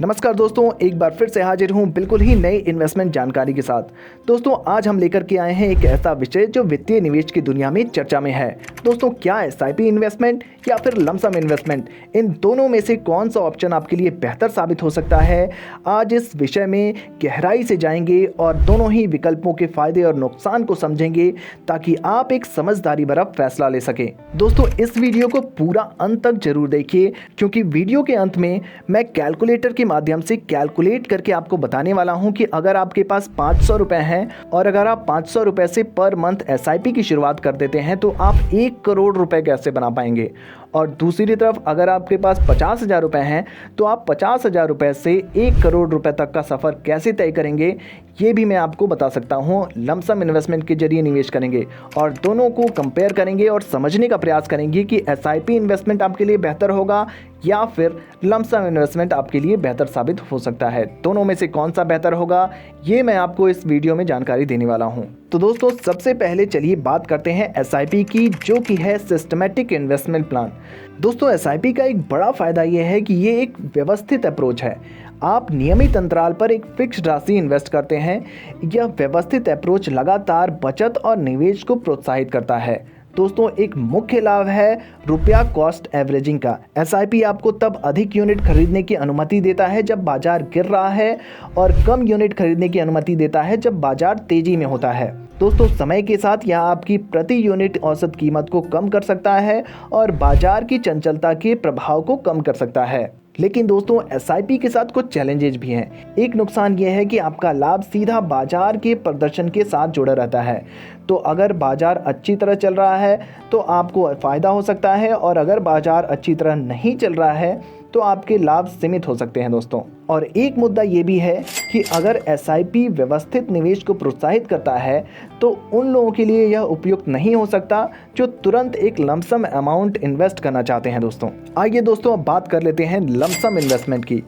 नमस्कार दोस्तों, एक बार फिर से हाजिर हूँ बिल्कुल ही नई इन्वेस्टमेंट जानकारी के साथ। दोस्तों आज हम लेकर के आए हैं एक ऐसा विषय जो वित्तीय निवेश की दुनिया में चर्चा में है। दोस्तों क्या एसआईपी इन्वेस्टमेंट या फिर लमसम इन्वेस्टमेंट, इन दोनों में से कौन सा ऑप्शन आपके लिए बेहतर साबित हो सकता है। आज इस विषय में गहराई से जाएंगे और दोनों ही विकल्पों के फायदे और नुकसान को समझेंगे ताकि आप एक समझदारी भरा फैसला ले सकें। दोस्तों इस वीडियो को पूरा अंत तक जरूर देखिए क्योंकि वीडियो के अंत में मैं कैलकुलेटर के माध्यम से कैलकुलेट करके आपको बताने वाला हूं कि अगर आपके पास 500 रुपए हैं और अगर आप 500 रुपए से पर मंथ एसआईपी की शुरुआत कर देते हैं तो आप 1 करोड़ रुपए कैसे बना पाएंगे। और दूसरी तरफ अगर आपके पास 50,000 रुपए हैं तो आप 50,000 रुपए से 1 करोड़ रुपए तक का सफ़र कैसे तय करेंगे, ये भी मैं आपको बता सकता हूँ। लमसम इन्वेस्टमेंट के जरिए निवेश करेंगे और दोनों को कंपेयर करेंगे और समझने का प्रयास करेंगे कि एसआईपी इन्वेस्टमेंट आपके लिए बेहतर होगा या फिर लमसम इन्वेस्टमेंट आपके लिए बेहतर साबित हो सकता है। दोनों में से कौन सा बेहतर होगा ये मैं आपको इस वीडियो में जानकारी देने वाला हूं। तो दोस्तों सबसे पहले चलिए बात करते हैं एसआईपी की, जो कि है सिस्टमैटिक इन्वेस्टमेंट प्लान। दोस्तों एसआईपी का एक बड़ा फायदा यह है कि ये एक व्यवस्थित अप्रोच है। आप नियमित अंतराल पर एक फिक्स्ड राशि इन्वेस्ट करते हैं। यह व्यवस्थित अप्रोच लगातार बचत और निवेश को प्रोत्साहित करता है। दोस्तों एक मुख्य लाभ है रुपया कॉस्ट एवरेजिंग का। एसआईपी आपको तब अधिक यूनिट खरीदने की अनुमति देता है जब बाजार गिर रहा है और कम यूनिट खरीदने की अनुमति देता है जब बाजार तेजी में होता है। दोस्तों समय के साथ यह आपकी प्रति यूनिट औसत कीमत को कम कर सकता है और बाजार की चंचलता के प्रभाव को कम कर सकता है। लेकिन दोस्तों एसआईपी के साथ कुछ चैलेंजेस भी हैं। एक नुकसान यह है कि आपका लाभ सीधा बाजार के प्रदर्शन के साथ जुड़ा रहता है। तो अगर बाजार अच्छी तरह चल रहा है तो आपको फ़ायदा हो सकता है और अगर बाजार अच्छी तरह नहीं चल रहा है तो आपके लाभ सीमित हो सकते हैं दोस्तों। और एक मुद्दा ये भी है कि अगर एसआईपी व्यवस्थित निवेश को प्रोत्साहित करता है तो उन लोगों के लिए यह उपयुक्त नहीं हो सकता जो तुरंत एक लमसम अमाउंट इन्वेस्ट करना चाहते हैं दोस्तों। आइए दोस्तों अब बात कर लेते हैं लमसम इन्वेस्टमेंट की।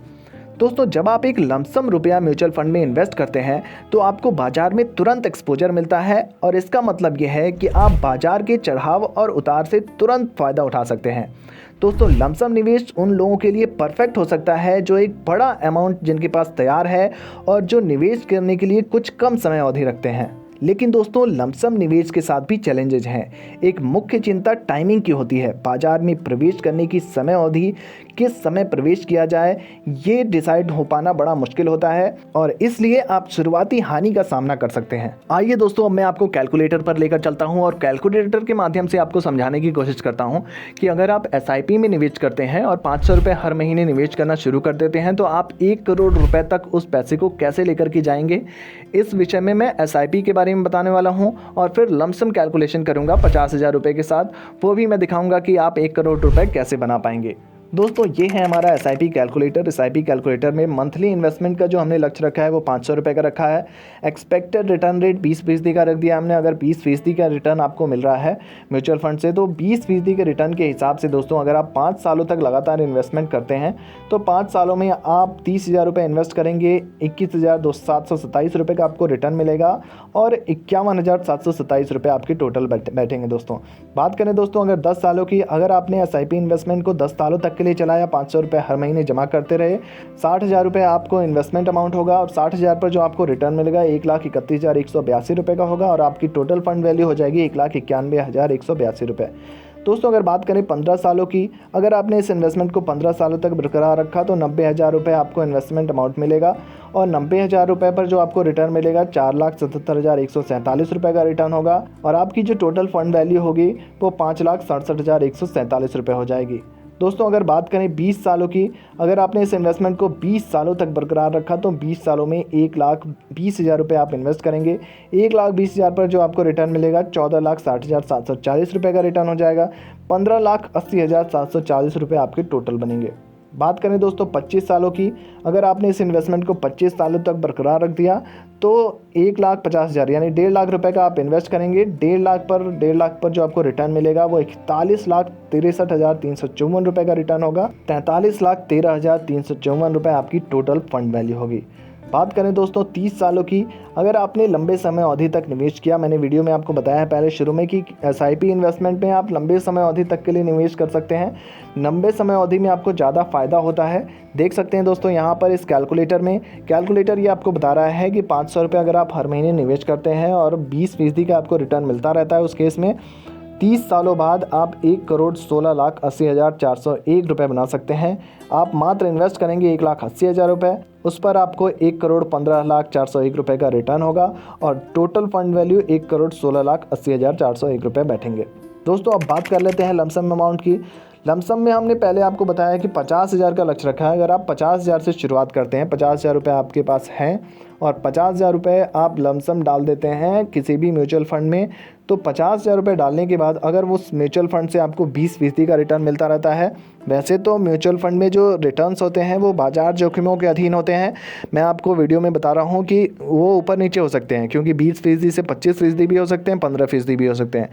दोस्तों जब आप एक लमसम रुपया म्यूचुअल फंड में इन्वेस्ट करते हैं तो आपको बाजार में तुरंत एक्सपोजर मिलता है और इसका मतलब यह है कि आप बाजार के चढ़ाव और उतार से तुरंत फ़ायदा उठा सकते हैं। दोस्तों लमसम निवेश उन लोगों के लिए परफेक्ट हो सकता है जो एक बड़ा अमाउंट जिनके पास तैयार है और जो निवेश करने के लिए कुछ कम समय अवधि रखते हैं। लेकिन दोस्तों लमसम निवेश के साथ भी चैलेंजेज हैं। एक मुख्य चिंता टाइमिंग की होती है। बाजार में प्रवेश करने की समय अवधि, किस समय प्रवेश किया जाए, ये डिसाइड हो पाना बड़ा मुश्किल होता है और इसलिए आप शुरुआती हानि का सामना कर सकते हैं। आइए दोस्तों अब मैं आपको कैलकुलेटर पर लेकर चलता हूं और कैलकुलेटर के माध्यम से आपको समझाने की कोशिश करता हूं कि अगर आप एसआईपी में निवेश करते हैं और 500 रुपये हर महीने निवेश करना शुरू कर देते हैं तो आप 1 करोड़ रुपए तक उस पैसे को कैसे लेकर के जाएंगे। इस विषय में मैं एसआईपी के बारे में बताने वाला हूं और फिर लमसम कैलकुलेशन करूंगा 50,000 रुपये के साथ। वो भी मैं दिखाऊंगा कि आप 1 करोड़ रुपए कैसे बना पाएंगे। दोस्तों ये है हमारा एसआईपी कैलकुलेटर। एसआईपी कैलकुलेटर में मंथली इन्वेस्टमेंट का जो हमने लक्ष्य रखा है वो 500 रुपये का रखा है। एक्सपेक्टेड रिटर्न रेट 20% का रख दिया हमने। अगर 20% का रिटर्न आपको मिल रहा है म्यूचुअल फंड से तो 20% के रिटर्न के हिसाब से दोस्तों अगर आप 5 सालों तक लगातार इन्वेस्टमेंट करते हैं तो 5 सालों में आप 30,000 रुपये इन्वेस्ट करेंगे, 21,727 रुपये का आपको रिटर्न मिलेगा और 51,727 रुपये आपके टोटल बैठेंगे दोस्तों। बात करें दोस्तों अगर 10 सालों की, अगर आपने एसआईपी इन्वेस्टमेंट को 10 सालों तक के लिए चलाया, 500 रुपये हर महीने जमा करते रहे, 60,000 रुपये आपको इन्वेस्टमेंट अमाउंट होगा और 60,000 पर जो आपको रिटर्न मिलेगा 1,31,182 रुपये का होगा और आपकी टोटल फंड वैल्यू हो जाएगी 1,91,182 रुपये। दोस्तों अगर बात करें 15 सालों की, अगर आपने इस इन्वेस्टमेंट को 15 सालों तक बरकरार रखा तो 90,000 रुपये आपको इन्वेस्टमेंट अमाउंट मिलेगा और 90,000 रुपये पर जो आपको रिटर्न मिलेगा 4,77,147 रुपये का रिटर्न होगा और आपकी जो टोटल फंड वैल्यू होगी वो 5,67,147 रुपये हो जाएगी। दोस्तों अगर बात करें 20 सालों की, अगर आपने इस इन्वेस्टमेंट को 20 सालों तक बरकरार रखा तो 20 सालों में 1,20,000 रुपये आप इन्वेस्ट करेंगे। 1,20,000 पर जो आपको रिटर्न मिलेगा 14,60,740 रुपये का रिटर्न हो जाएगा। 15,80,740 रुपये आपके टोटल बनेंगे। बात करें दोस्तों 25 सालों की, अगर आपने इस इन्वेस्टमेंट को 25 सालों तक बरकरार रख दिया तो 1,50,000 यानी 1.5 लाख रुपए का आप इन्वेस्ट करेंगे। 1.5 लाख पर जो आपको रिटर्न मिलेगा वो 41,63,354 रुपये का रिटर्न होगा। 43,13,354 रुपये आपकी टोटल फंड वैल्यू होगी। बात करें दोस्तों 30 सालों की, अगर आपने लंबे समय अवधि तक निवेश किया, मैंने वीडियो में आपको बताया है पहले शुरू में कि एसआईपी इन्वेस्टमेंट में आप लंबे समय अवधि तक के लिए निवेश कर सकते हैं। लंबे समय अवधि में आपको ज़्यादा फ़ायदा होता है। देख सकते हैं दोस्तों यहाँ पर इस कैलकुलेटर ये आपको बता रहा है कि 500 रुपये अगर आप हर महीने निवेश करते हैं और 20% का आपको रिटर्न मिलता रहता है, उस केस में 30 सालों बाद आप 1,80,80,401 रुपये बना सकते हैं। आप मात्र इन्वेस्ट करेंगे 1,80,000 रुपये, उस पर आपको 1,15,04,01 रुपये का रिटर्न होगा और टोटल फंड वैल्यू 1,16,80,401 रुपये बैठेंगे। दोस्तों अब बात कर लेते हैं लमसम अमाउंट की। लमसम में हमने पहले आपको बताया कि 50,000 का लक्ष्य रखा है। अगर आप 50,000 से शुरुआत करते हैं, 50,000 रुपये आपके पास हैं और 50,000 रुपये आप लमसम डाल देते हैं किसी भी म्यूचुअल फंड में, तो 50,000 रुपये डालने के बाद अगर उस म्यूचुअल फंड से आपको 20% का रिटर्न मिलता रहता है। वैसे तो म्यूचुअल फंड में जो रिटर्न्स होते हैं वो बाज़ार जोखिमों के अधीन होते हैं। मैं आपको वीडियो में बता रहा हूँ कि वो ऊपर नीचे हो सकते हैं, क्योंकि 20% से 25% भी हो सकते हैं, 15% भी हो सकते हैं।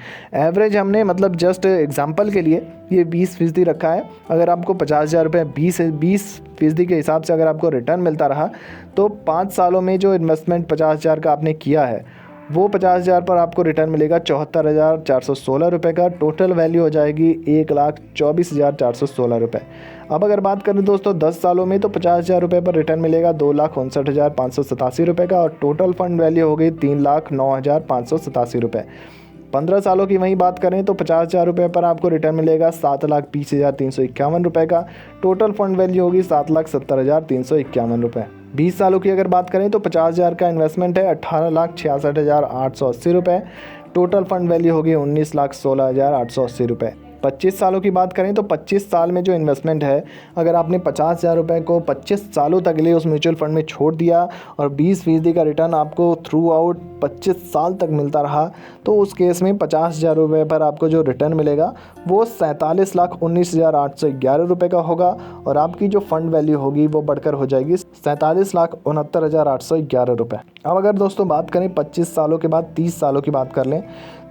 एवरेज हमने मतलब जस्ट एग्जाम्पल के लिए ये 20% रखा है। अगर आपको 50,000 रुपये 20% के हिसाब से अगर आपको रिटर्न मिलता रहा तो 5 सालों में जो इन्वेस्टमेंट 50,000 का आपने किया है वो 50,000 पर आपको रिटर्न मिलेगा 74,416 रुपये का। टोटल वैल्यू हो जाएगी 1,24,416 रुपये। अब अगर बात करें दोस्तों 10 सालों में, तो 50,000 रुपये पर रिटर्न मिलेगा 2,59,587 रुपये का और टोटल फंड वैल्यू हो गई 3,09,587 रुपये। 15 सालों की वहीं बात करें तो 50,000 रुपये पर आपको रिटर्न मिलेगा 7,20,351 रुपये का। टोटल फंड वैल्यू होगी 7,70,351 रुपये। 20 सालों की अगर बात करें तो 50,000 का इन्वेस्टमेंट है 18,66,880 रुपये। टोटल फंड वैल्यू होगी 19,16,880 रुपये। 25 सालों की बात करें तो 25 साल में जो इन्वेस्टमेंट है, अगर आपने 50,000 रुपये को 25 सालों तक लिए उस म्यूचुअल फंड में छोड़ दिया और 20% का रिटर्न आपको थ्रू आउट 25 साल तक मिलता रहा, तो उस केस में 50,000 रुपये पर आपको जो रिटर्न मिलेगा वो 47,19,811 रुपये का होगा और आपकी जो फंड वैल्यू होगी वो बढ़कर हो जाएगी 47,69,811 रुपये। अब अगर दोस्तों बात करें 25 सालों के बाद 30 सालों की बात कर लें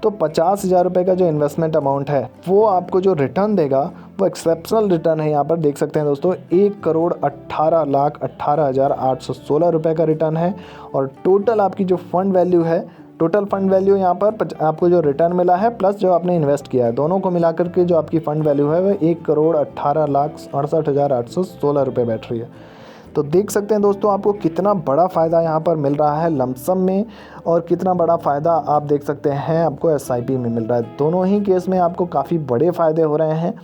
तो 50,000 रुपये का जो इन्वेस्टमेंट अमाउंट है वो आपको जो रिटर्न देगा वो एक्सेप्शनल रिटर्न है। यहाँ पर देख सकते हैं दोस्तों 1,18,18,816 रुपये का रिटर्न है और टोटल आपकी जो फंड वैल्यू है, टोटल फंड वैल्यू यहाँ पर आपको जो रिटर्न मिला है प्लस जो आपने इन्वेस्ट किया है, दोनों को मिलाकर के जो आपकी फ़ंड वैल्यू है वह 1,18,68,816 रुपये बैठ रही है। तो देख सकते हैं दोस्तों आपको कितना बड़ा फ़ायदा यहाँ पर मिल रहा है लमसम में और कितना बड़ा फ़ायदा आप देख सकते हैं आपको एसआईपी में मिल रहा है। दोनों ही केस में आपको काफ़ी बड़े फ़ायदे हो रहे हैं।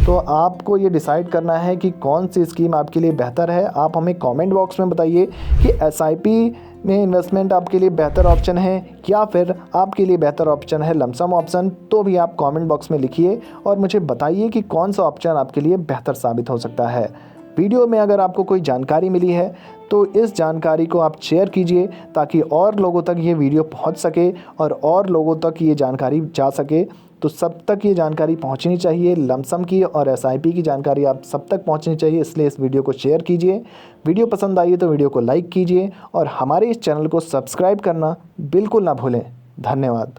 तो आपको ये डिसाइड करना है कि कौन सी स्कीम आपके लिए बेहतर है। आप हमें कमेंट बॉक्स में बताइए कि एसआईपी में इन्वेस्टमेंट आपके लिए बेहतर ऑप्शन है या फिर आपके लिए बेहतर ऑप्शन है लमसम ऑप्शन। तो भी आप कमेंट बॉक्स में लिखिए और मुझे बताइए कि कौन सा ऑप्शन आपके लिए बेहतर साबित हो सकता है। वीडियो में अगर आपको कोई जानकारी मिली है तो इस जानकारी को आप शेयर कीजिए ताकि और लोगों तक ये वीडियो पहुंच सके और लोगों तक ये जानकारी जा सके। तो सब तक ये जानकारी पहुंचनी चाहिए, लमसम की और एसआईपी की जानकारी आप सब तक पहुंचनी चाहिए, इसलिए इस वीडियो को शेयर कीजिए। वीडियो पसंद आई तो वीडियो को लाइक कीजिए और हमारे इस चैनल को सब्सक्राइब करना बिल्कुल ना भूलें। धन्यवाद।